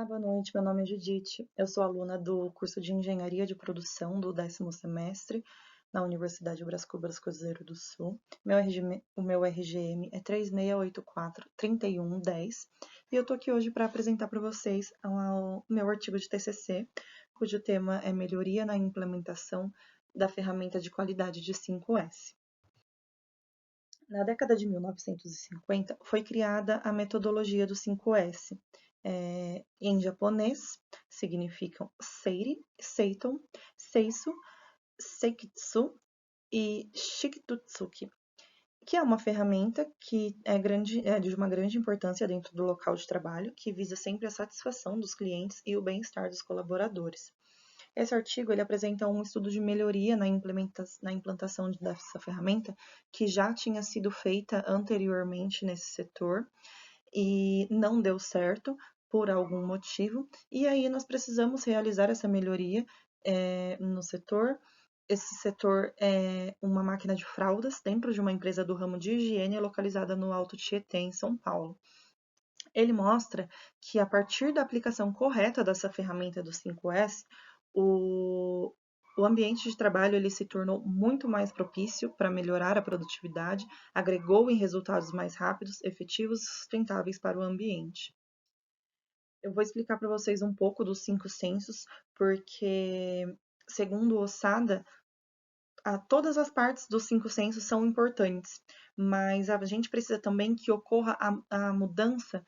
Olá, boa noite. Meu nome é Judite. Eu sou aluna do curso de Engenharia de Produção do 10º semestre na Universidade Brás Cubas Cruzeiro do Sul. O meu RGM é 3684-3110 e eu tô aqui hoje para apresentar para vocês o meu artigo de TCC, cujo tema é Melhoria na implementação da ferramenta de qualidade de 5S. Na década de 1950, foi criada a metodologia do 5S. Em japonês, significam Seiri, Seiton, Seisu, Seikitsu e Shikitutsuki, que é uma ferramenta que é de uma grande importância dentro do local de trabalho, que visa sempre a satisfação dos clientes e o bem-estar dos colaboradores. Esse artigo ele apresenta um estudo de melhoria na implantação dessa ferramenta que já tinha sido feita anteriormente nesse setor e não deu certo por algum motivo, e aí nós precisamos realizar essa melhoria no setor. Esse setor é uma máquina de fraldas dentro de uma empresa do ramo de higiene localizada no Alto Tietê, em São Paulo. Ele mostra que a partir da aplicação correta dessa ferramenta do 5S, o ambiente de trabalho ele se tornou muito mais propício para melhorar a produtividade, agregou em resultados mais rápidos, efetivos e sustentáveis para o ambiente. Eu vou explicar para vocês um pouco dos 5 sensos, porque, segundo Osada, todas as partes dos 5 sensos são importantes, mas a gente precisa também que ocorra a mudança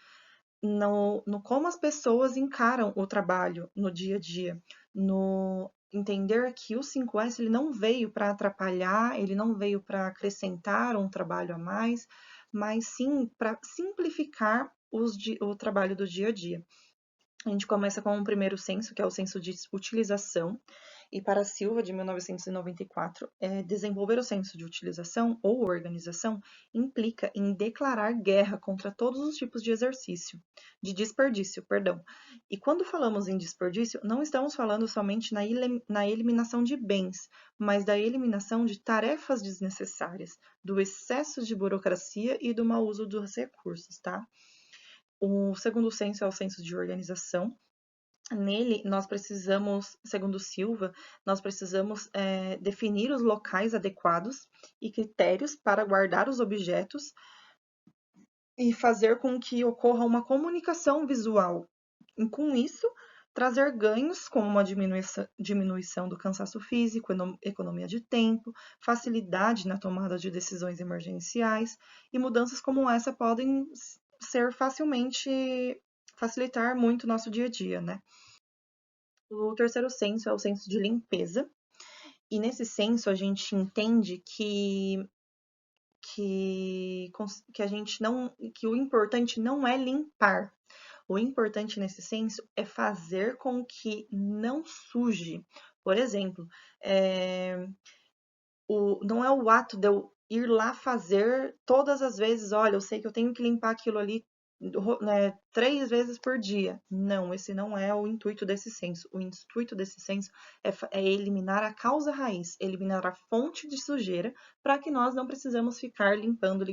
no como as pessoas encaram o trabalho no dia a dia, no entender que o 5S ele não veio para atrapalhar, ele não veio para acrescentar um trabalho a mais, mas sim para simplificar o trabalho do dia a dia. A gente começa com o primeiro senso, que é o senso de utilização, e para Silva, de 1994, desenvolver o senso de utilização ou organização implica em declarar guerra contra todos os tipos de desperdício, perdão. E quando falamos em desperdício, não estamos falando somente na eliminação de bens, mas da eliminação de tarefas desnecessárias, do excesso de burocracia e do mau uso dos recursos, tá? O segundo senso é o senso de organização. Nele, nós precisamos, segundo Silva, nós precisamos definir os locais adequados e critérios para guardar os objetos e fazer com que ocorra uma comunicação visual. E com isso, trazer ganhos como uma diminuição do cansaço físico, economia de tempo, facilidade na tomada de decisões emergenciais, e mudanças como essa podem ser facilitar muito o nosso dia a dia, né? O terceiro senso é o senso de limpeza, e nesse senso a gente entende que o importante não é limpar. O importante nesse senso é fazer com que não suje. Por exemplo, não é o ato de eu ir lá fazer todas as vezes, olha, eu sei que eu tenho que limpar aquilo ali, né, 3 vezes por dia. Não, esse não é o intuito desse senso. O intuito desse senso é eliminar a causa raiz, eliminar a fonte de sujeira, para que nós não precisamos ficar limpando.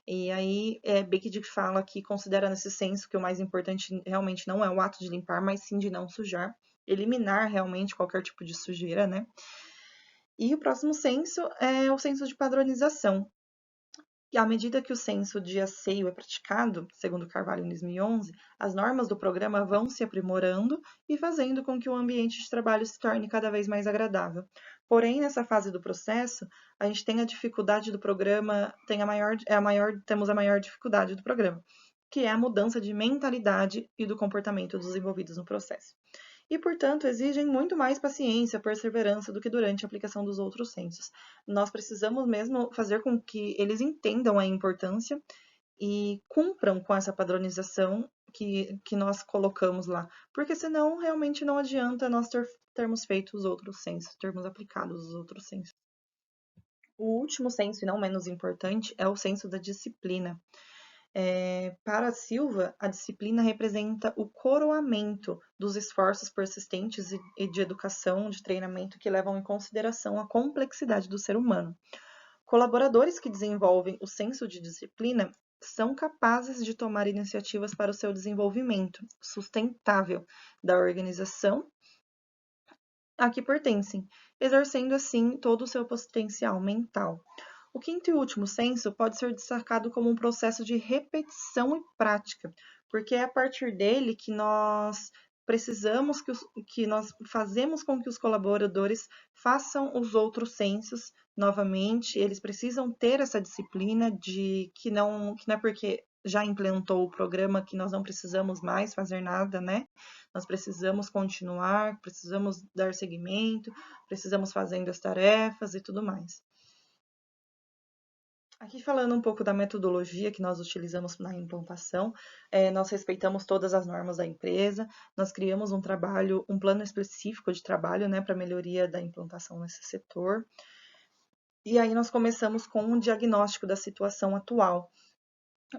E aí, Beckett fala que considera nesse senso que o mais importante realmente não é o ato de limpar, mas sim de não sujar, eliminar realmente qualquer tipo de sujeira, né? E o próximo senso é o senso de padronização. E à medida que o senso de asseio é praticado, segundo Carvalho em 2011, as normas do programa vão se aprimorando e fazendo com que o ambiente de trabalho se torne cada vez mais agradável. Porém, nessa fase do processo, a gente tem a dificuldade do programa, temos a maior dificuldade do programa, que é a mudança de mentalidade e do comportamento dos envolvidos no processo. E, portanto, exigem muito mais paciência, perseverança do que durante a aplicação dos outros sensos. Nós precisamos mesmo fazer com que eles entendam a importância e cumpram com essa padronização que nós colocamos lá, porque senão realmente não adianta nós termos feito os outros sensos, termos aplicado os outros sensos. O último senso, e não menos importante, é o senso da disciplina. Para Silva, a disciplina representa o coroamento dos esforços persistentes e de educação, de treinamento que levam em consideração a complexidade do ser humano. Colaboradores que desenvolvem o senso de disciplina são capazes de tomar iniciativas para o seu desenvolvimento sustentável da organização a que pertencem, exercendo assim todo o seu potencial mental. O quinto e último senso pode ser destacado como um processo de repetição e prática, porque é a partir dele que nós precisamos que nós fazemos com que os colaboradores façam os outros sensos novamente, eles precisam ter essa disciplina de que não é porque já implementou o programa que nós não precisamos mais fazer nada, né? Nós precisamos continuar, precisamos dar seguimento, precisamos fazendo as tarefas e tudo mais. Aqui falando um pouco da metodologia que nós utilizamos na implantação, nós respeitamos todas as normas da empresa, nós criamos um plano específico de trabalho, né, para melhoria da implantação nesse setor. E aí nós começamos com um diagnóstico da situação atual.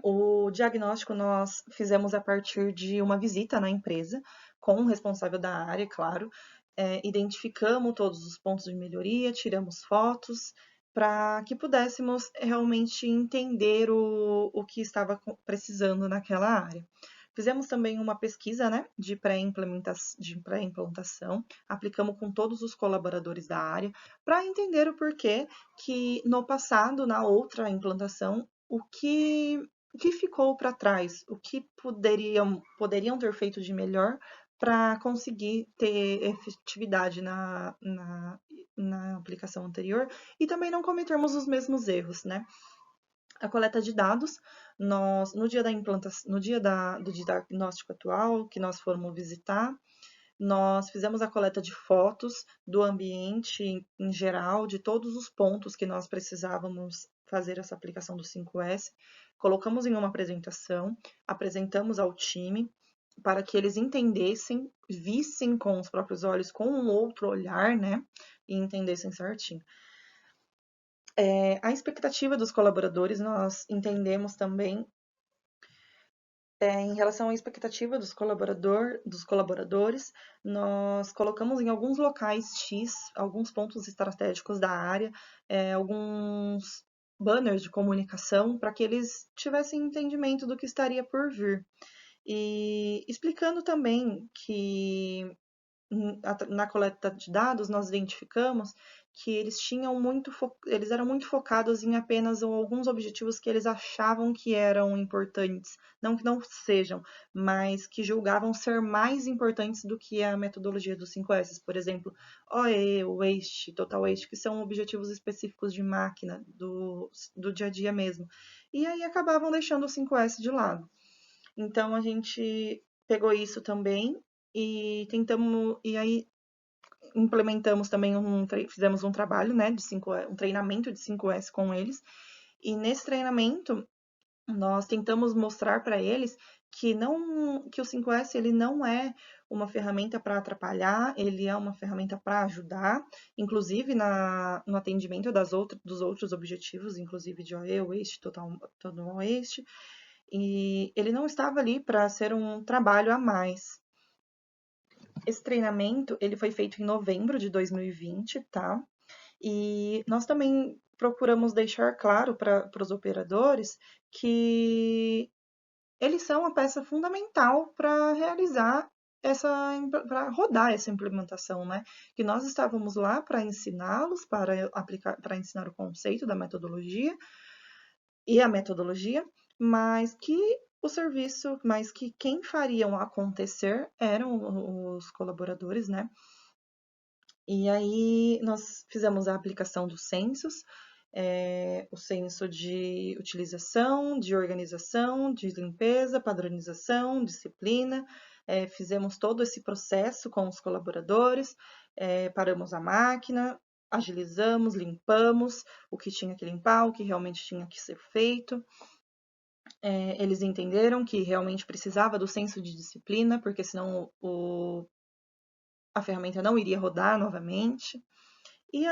O diagnóstico nós fizemos a partir de uma visita na empresa, com o responsável da área, claro, identificamos todos os pontos de melhoria, tiramos fotos, para que pudéssemos realmente entender o que estava precisando naquela área. Fizemos também uma pesquisa, né, de pré-implantação, aplicamos com todos os colaboradores da área, para entender o porquê que no passado, na outra implantação, o que ficou para trás, o que poderiam ter feito de melhor para conseguir ter efetividade na aplicação anterior e também não cometermos os mesmos erros, né? A coleta de dados, no dia da implantação, do diagnóstico atual que nós fomos visitar, nós fizemos a coleta de fotos do ambiente em geral, de todos os pontos que nós precisávamos fazer essa aplicação do 5S, colocamos em uma apresentação, apresentamos ao time para que eles entendessem, vissem com os próprios olhos, com um outro olhar, né, e entendessem certinho. A expectativa dos colaboradores, nós entendemos também em relação à expectativa dos colaboradores, nós colocamos em alguns locais X, alguns pontos estratégicos da área, alguns banners de comunicação para que eles tivessem entendimento do que estaria por vir. E explicando também que na coleta de dados nós identificamos que eles eram muito focados em apenas alguns objetivos que eles achavam que eram importantes, não que não sejam, mas que julgavam ser mais importantes do que a metodologia dos 5S, por exemplo, OE, Waste, Total Waste, que são objetivos específicos de máquina, do dia a dia mesmo. E aí acabavam deixando o 5S de lado. Então a gente pegou isso também e aí implementamos também fizemos um trabalho, né, um treinamento de 5S com eles. E nesse treinamento nós tentamos mostrar para eles que o 5S ele não é uma ferramenta para atrapalhar, ele é uma ferramenta para ajudar, inclusive no atendimento dos outros objetivos, inclusive de OE, Waste, Total Waste. E ele não estava ali para ser um trabalho a mais. Esse treinamento, ele foi feito em novembro de 2020, tá? E nós também procuramos deixar claro para os operadores que eles são a peça fundamental para para rodar essa implementação, né? Que nós estávamos lá para ensiná-los, para ensinar o conceito da metodologia e a metodologia, mas que quem fariam acontecer eram os colaboradores, né? E aí nós fizemos a aplicação dos censos, o censo de utilização, de organização, de limpeza, padronização, disciplina, fizemos todo esse processo com os colaboradores, paramos a máquina, agilizamos, limpamos o que tinha que limpar, o que realmente tinha que ser feito. Eles entenderam que realmente precisava do senso de disciplina, porque senão a ferramenta não iria rodar novamente. E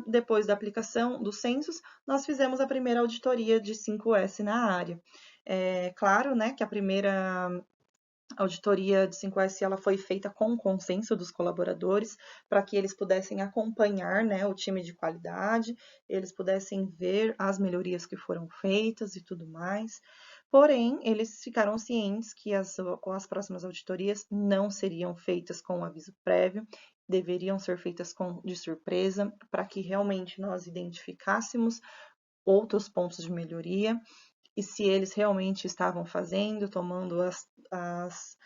depois da aplicação dos censos, nós fizemos a primeira auditoria de 5S na área. Claro, né, que A auditoria de 5S ela foi feita com o consenso dos colaboradores, para que eles pudessem acompanhar, né, o time de qualidade, eles pudessem ver as melhorias que foram feitas e tudo mais. Porém, eles ficaram cientes que as próximas auditorias não seriam feitas com aviso prévio, deveriam ser feitas de surpresa, para que realmente nós identificássemos outros pontos de melhoria e se eles realmente estavam fazendo, tomando as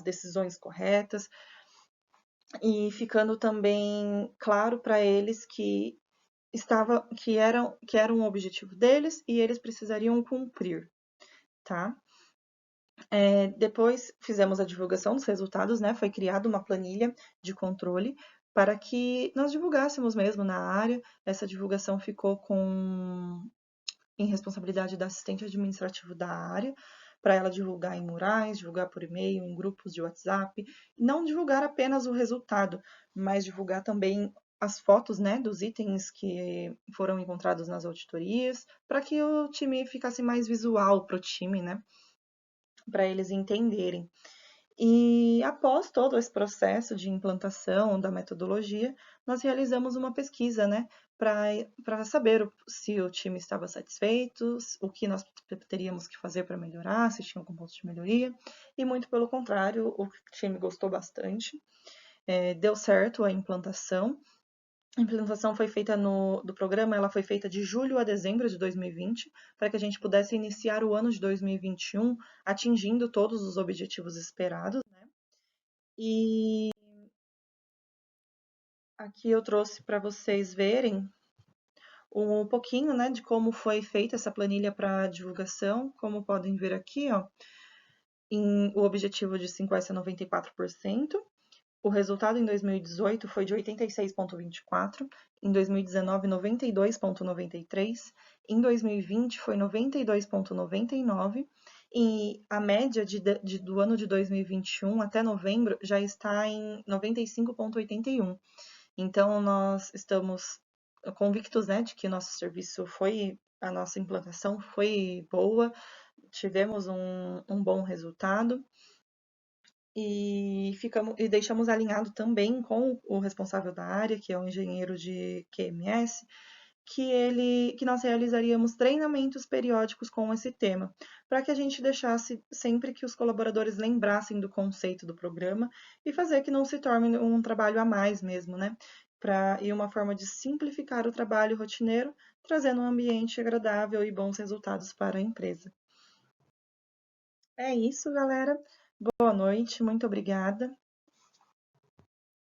decisões corretas, e ficando também claro para eles que era um objetivo deles e eles precisariam cumprir, tá? Depois fizemos a divulgação dos resultados, né? Foi criada uma planilha de controle para que nós divulgássemos mesmo na área. Essa divulgação ficou em responsabilidade da assistente administrativo da área, para ela divulgar em murais, divulgar por e-mail, em grupos de WhatsApp, não divulgar apenas o resultado, mas divulgar também as fotos, né, dos itens que foram encontrados nas auditorias, para que o time ficasse mais visual para o time, né, para eles entenderem. E após todo esse processo de implantação da metodologia, nós realizamos uma pesquisa, né, para saber se o time estava satisfeito, o que nós teríamos que fazer para melhorar, se tinha algum ponto de melhoria, e muito pelo contrário, o time gostou bastante, deu certo a implantação. A implementação foi feita do programa, ela foi feita de julho a dezembro de 2020, para que a gente pudesse iniciar o ano de 2021 atingindo todos os objetivos esperados, né? E aqui eu trouxe para vocês verem um pouquinho, né, de como foi feita essa planilha para divulgação. Como podem ver aqui, ó, o objetivo de 5S é 94%. O resultado em 2018 foi de 86,24%, em 2019, 92,93%, em 2020 foi 92,99%, e a média do ano de 2021 até novembro já está em 95,81%. Então, nós estamos convictos, né, de que nosso serviço a nossa implantação foi boa, tivemos um bom resultado e deixamos alinhado também com o responsável da área, que é o engenheiro de QMS, que nós realizaríamos treinamentos periódicos com esse tema, para que a gente deixasse sempre que os colaboradores lembrassem do conceito do programa e fazer que não se torne um trabalho a mais mesmo, né? E uma forma de simplificar o trabalho rotineiro, trazendo um ambiente agradável e bons resultados para a empresa. É isso, galera. Boa noite, muito obrigada.